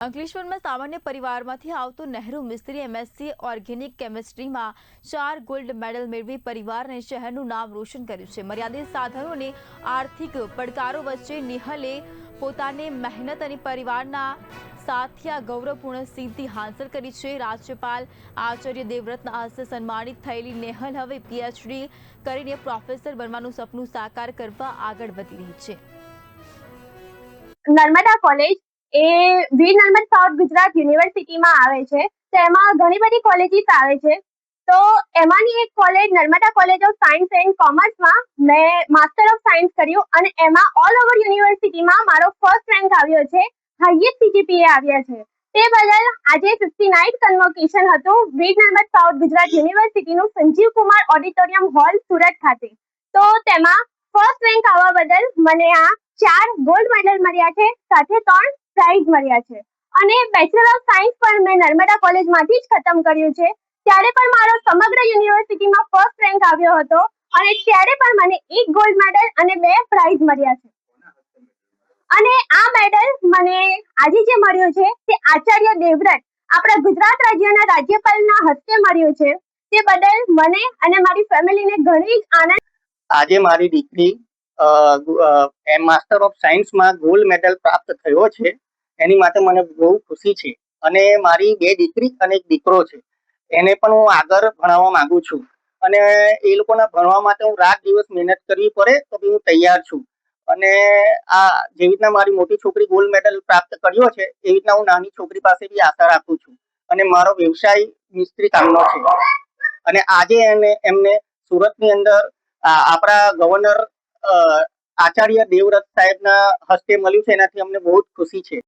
અંકલેશ્વરમાં સામાન્ય પરિવારમાંથી આવતો નહેરુ મિસ્ત્રી એમએસસી ઓર્ગેનિક કેમિસ્ટ્રીમાં 4 ગોલ્ડ મેડલ મેળવી પરિવાર અને શહેરનું નામ રોશન કર્યું છે। મર્યાદિત સાધનો અને આર્થિક પડકારો વચ્ચે નિહલે પોતાની મહેનત અને પરિવારના સાથે આ ગૌરવપૂર્ણ સિદ્ધિ હાંસલ કરી છે। રાજ્યપાલ આચાર્ય દેવવ્રતના હસ્તે સન્માનિત થયેલી નેહલ હવે પીએચડી કરીને પ્રોફેસર બનવાનું સપનું સાકાર કરવા આગળ વધી રહી છે। નર્મદા કોલેજ એ વીર નર્મદ સાઉથ ગુજરાત યુનિવર્સિટીમાં આવે છે। તેમાં ઘણી બધી કોલેજીસ આવે છે। તો એમાંની એક college Narmada college of science and કોમર્સમાં મેં માસ્ટર ઓફ સાયન્સ કર્યું અને એમાં ઓલ ઓવર યુનિવર્સિટીમાં મારો ફર્સ્ટ રેન્ક આવ્યો છે, હાઈએસ્ટ સીજીપીએ આવ્યા છે। તે બદલ આજે 59th કન્વોકેશન હતું વીર નર્મદ સાઉથ ગુજરાત યુનિવર્સિટીનું સંજીવ કુમાર ઓડિટોરિયમ હોલ સુરત ખાતે। તો તેમાં ફર્સ્ટ રેન્ક આવવા બદલ મને આ 4 ગોલ્ડ મેડલ મળ્યા છે, સાથે 3 પ્રાઇઝ મળ્યા છે। અને બેચલર ઓફ સાયન્સ પણ મેં નર્મદા કોલેજમાંથી જ ખતમ કર્યું છે। ત્યારે પણ મારો સમગ્ર યુનિવર્સિટીમાં ફર્સ્ટ રેન્ક આવ્યો હતો અને ત્યારે પણ મને 1 ગોલ્ડ મેડલ અને 2 પ્રાઇઝ મળ્યા છે। અને આ મેડલ મને આજે જે મળ્યું છે તે આચાર્ય દેવવ્રત આપણા ગુજરાત રાજ્યના રાજ્યપાલના હસ્તે મળ્યું છે। તે બદલ મને અને મારી ફેમિલીને ઘણી જ આનંદ। આજે મારી દીકરી માસ્ટર ઓફ સાયન્સમાં ગોલ્ડ મેડલ પ્રાપ્ત થયો છે, એની માટે મને બહુ ખુશી છે। અને મારી 2 દીકરી અને 1 દીકરો છે, એને પણ હું આગળ ભણાવવા માંગુ છું અને એ લોકોના ભણવા માટે હું રાત દિવસ મહેનત કરવી પડે તો બી હું તૈયાર છું। અને આ જેવી રીતના મારી મોટી છોકરી ગોલ્ડ મેડલ પ્રાપ્ત કર્યો છે એવી રીતના હું નાની છોકરી પાસે બી આશા રાખું છું। અને મારો વ્યવસાય મિસ્ત્રી કામનો છે અને આજે એમને સુરતની અંદર આપણા ગવર્નર આચાર્ય દેવવ્રત સાહેબના હસ્તે મળ્યું છે, એનાથી અમને બહુ જ ખુશી છે।